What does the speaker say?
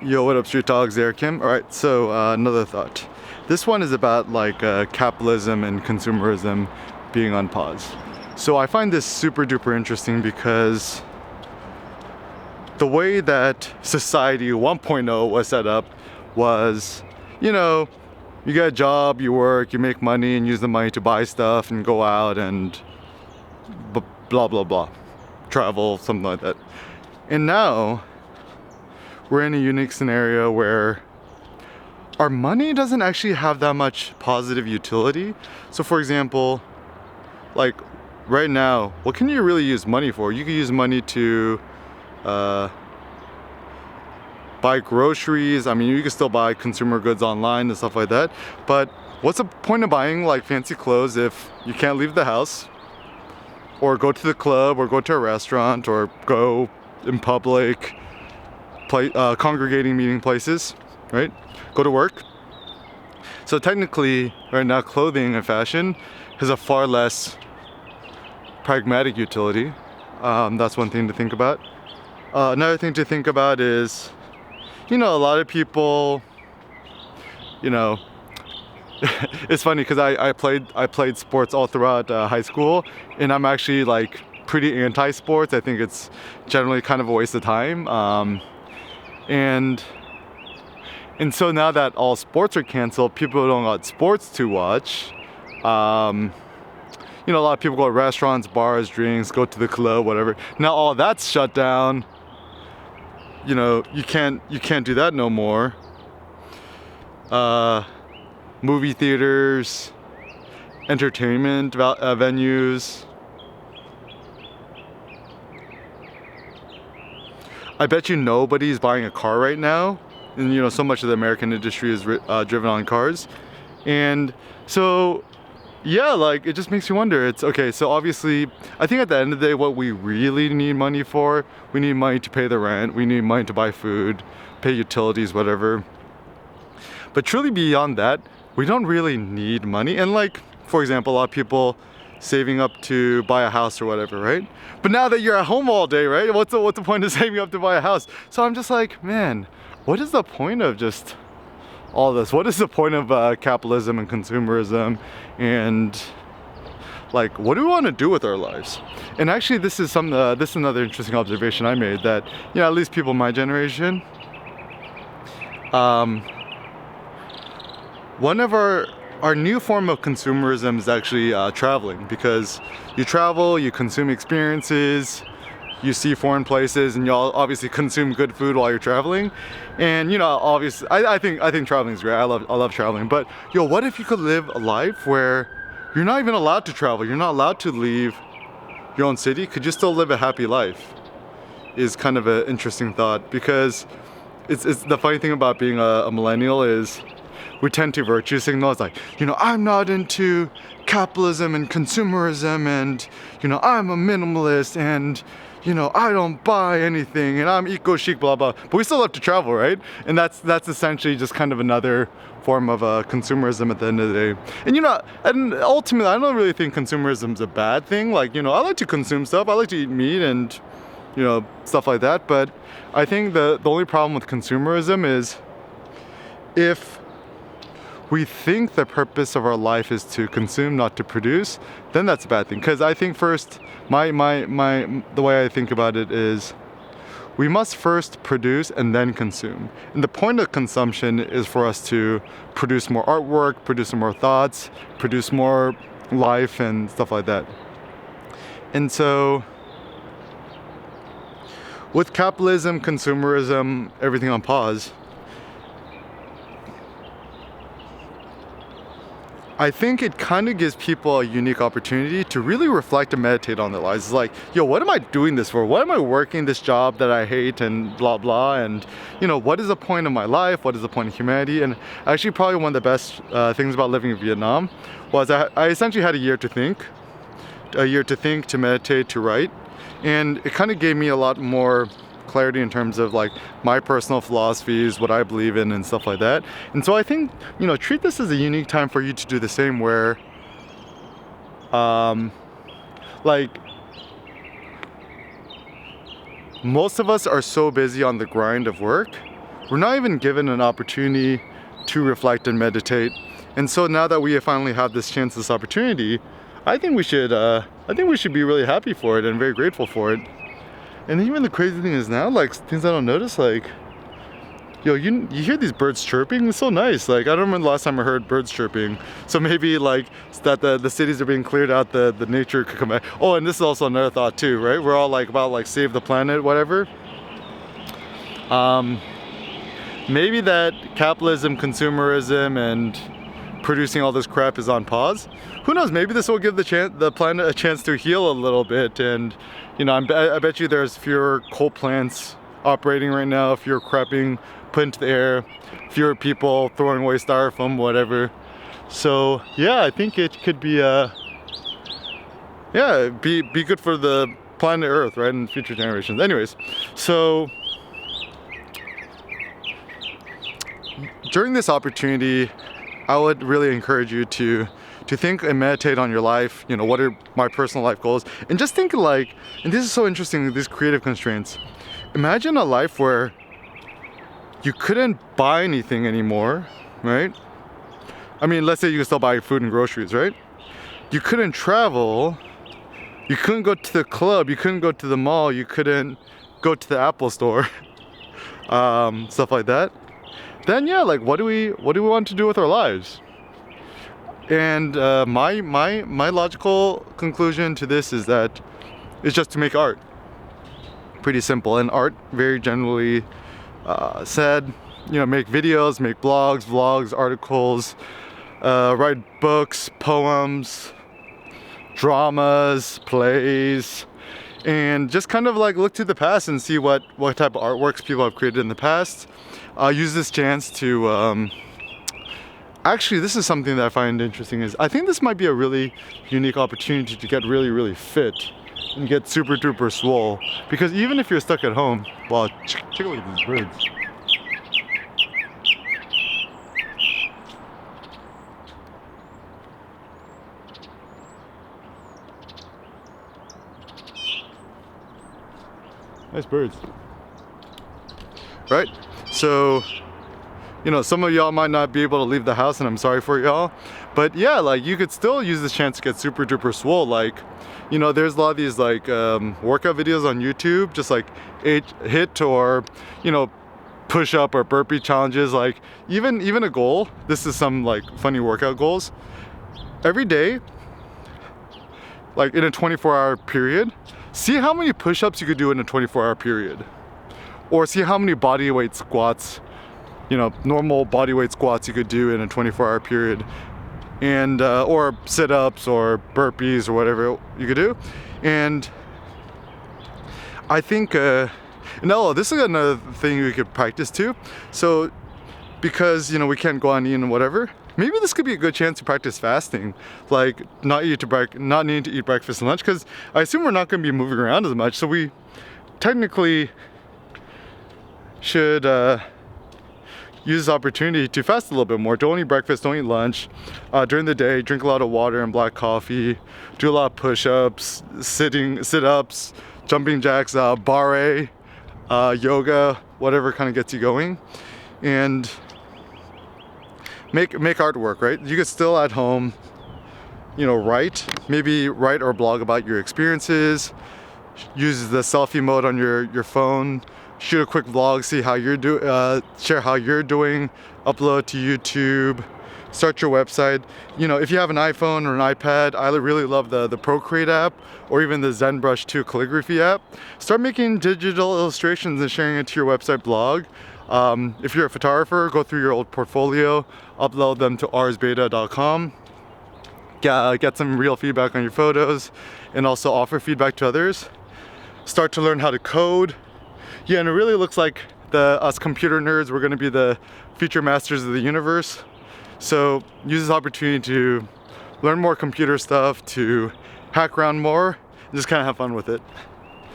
Yo, what up, Street Dogs? There, Kim. All right, so another thought. This one is about like capitalism and consumerism being on pause. So I find this super duper interesting because the way that society 1.0 was set up was, you know, you get a job, you work, you make money, and use the money to buy stuff and go out and blah blah blah, travel, something like that. And now we're in a unique scenario where our money doesn't actually have that much positive utility. So for example, like right now, what can you really use money for? You can use money to buy groceries. I mean, you can still buy consumer goods online and stuff like that, but what's the point of buying like fancy clothes if you can't leave the house or go to the club or go to a restaurant or go in public, congregating meeting places, right? Go to work. So technically, right now, clothing and fashion has a far less pragmatic utility. That's one thing to think about. Another thing to think about is, a lot of people, it's funny because I played sports all throughout high school, and I'm actually like pretty anti-sports. I think it's generally kind of a waste of time. And so now that all sports are canceled, people don't got sports to watch. A lot of people go to restaurants, bars, drinks, go to the club, whatever. Now all that's shut down. You can't do that no more. Movie theaters, entertainment venues. I bet you nobody's buying a car right now. And so much of the American industry is driven on cars. And so, yeah, like it just makes you wonder. It's okay, so obviously, I think at the end of the day, what we really need money for, we need money to pay the rent, we need money to buy food, pay utilities, whatever. But truly beyond that, we don't really need money. And like, for example, a lot of people saving up to buy a house or whatever, right? But now that you're at home all day, right? What's the point of saving up to buy a house? So I'm just like, man, what is the point of just all this? What is the point of capitalism and consumerism? And like, what do we want to do with our lives? And actually, this is another interesting observation I made, that at least people my generation, one of our new form of consumerism is actually traveling, because you travel, you consume experiences, you see foreign places, and you all obviously consume good food while you're traveling. And obviously, I think traveling is great. I love traveling. But what if you could live a life where you're not even allowed to travel? You're not allowed to leave your own city. Could you still live a happy life? Is kind of an interesting thought, because it's the funny thing about being a millennial is we tend to virtue signal. It's like, I'm not into capitalism and consumerism, and I'm a minimalist, and I don't buy anything, and I'm eco-chic, blah blah. But we still have to travel, right? And that's essentially just kind of another form of consumerism at the end of the day. And ultimately, I don't really think consumerism is a bad thing. Like, I like to consume stuff. I like to eat meat and stuff like that. But I think the only problem with consumerism is if we think the purpose of our life is to consume, not to produce, then that's a bad thing. Because I think first, the way I think about it is, we must first produce and then consume. And the point of consumption is for us to produce more artwork, produce more thoughts, produce more life and stuff like that. And so, with capitalism, consumerism, everything on pause, I think it kind of gives people a unique opportunity to really reflect and meditate on their lives. It's like, what am I doing this for? Why am I working this job that I hate and blah, blah? And, what is the point of my life? What is the point of humanity? And actually, probably one of the best things about living in Vietnam was I essentially had a year to think, to meditate, to write. And it kind of gave me a lot more clarity in terms of like my personal philosophies, what I believe in and stuff like that. And so I think, treat this as a unique time for you to do the same, where like most of us are so busy on the grind of work we're not even given an opportunity to reflect and meditate. And so now that we finally have this chance, this opportunity, I think we should be really happy for it and very grateful for it. And even the crazy thing is now, like, things I don't notice, like, yo, you hear these birds chirping? It's so nice. Like, I don't remember the last time I heard birds chirping. So maybe like that the cities are being cleared out, the nature could come back. Oh, and this is also another thought too, right? We're all like about like save the planet, whatever. Maybe that capitalism, consumerism, and producing all this crap is on pause. Who knows? Maybe this will give the planet a chance to heal a little bit. And you know, I bet you there's fewer coal plants operating right now, fewer crap being put into the air, fewer people throwing away styrofoam, whatever. So yeah, I think it could be be good for the planet Earth, right, and future generations. Anyways, so during this opportunity, I would really encourage you to think and meditate on your life. You know, what are my personal life goals? And just think like, and this is so interesting, these creative constraints. Imagine a life where you couldn't buy anything anymore, right? I mean, let's say you can still buy food and groceries, right? You couldn't travel, you couldn't go to the club, you couldn't go to the mall, you couldn't go to the Apple store, stuff like that. Then yeah, like what do we want to do with our lives? And my logical conclusion to this is that it's just to make art. Pretty simple. And art, very generally said, you know, make videos, make blogs, vlogs, articles, write books, poems, dramas, plays, and just kind of like look to the past and see what type of artworks people have created in the past. Use this chance to actually, this is something that I find interesting, is I think this might be a really unique opportunity to get really fit and get super duper swole. Because even if you're stuck at home, well, check a look at these birds. Nice birds. Right? So, you know, some of y'all might not be able to leave the house, and I'm sorry for y'all. But yeah, like you could still use this chance to get super duper swole. Like, you know, there's a lot of these like workout videos on YouTube, just like HIIT or, you know, push up or burpee challenges. Like even a goal. This is some like funny workout goals. Every day, like in a 24-hour period, see how many push-ups you could do in a 24-hour period. Or see how many bodyweight squats, you know, normal bodyweight squats you could do in a 24-hour period. And or sit-ups or burpees or whatever you could do. And I think no, this is another thing we could practice too. So because, you know, we can't go on eating and whatever, maybe this could be a good chance to practice fasting, like not needing to eat breakfast and lunch, because I assume we're not going to be moving around as much, so we technically should use this opportunity to fast a little bit more. Don't eat breakfast, don't eat lunch. During the day, drink a lot of water and black coffee, do a lot of push-ups, sit-ups, jumping jacks, barre, yoga, whatever kind of gets you going. And make artwork, right? You could still at home, you know, maybe write or blog about your experiences, use the selfie mode on your phone, shoot a quick vlog, see how you're share how you're doing, upload to YouTube, start your website. You know, if you have an iPhone or an iPad, I really love the Procreate app, or even the ZenBrush 2 calligraphy app. Start making digital illustrations and sharing it to your website blog. If you're a photographer, go through your old portfolio, upload them to arsbeta.com, get some real feedback on your photos, and also offer feedback to others. Start to learn how to code. Yeah, and it really looks like us computer nerds, we're going to be the future masters of the universe. So use this opportunity to learn more computer stuff, to hack around more, and just kind of have fun with it.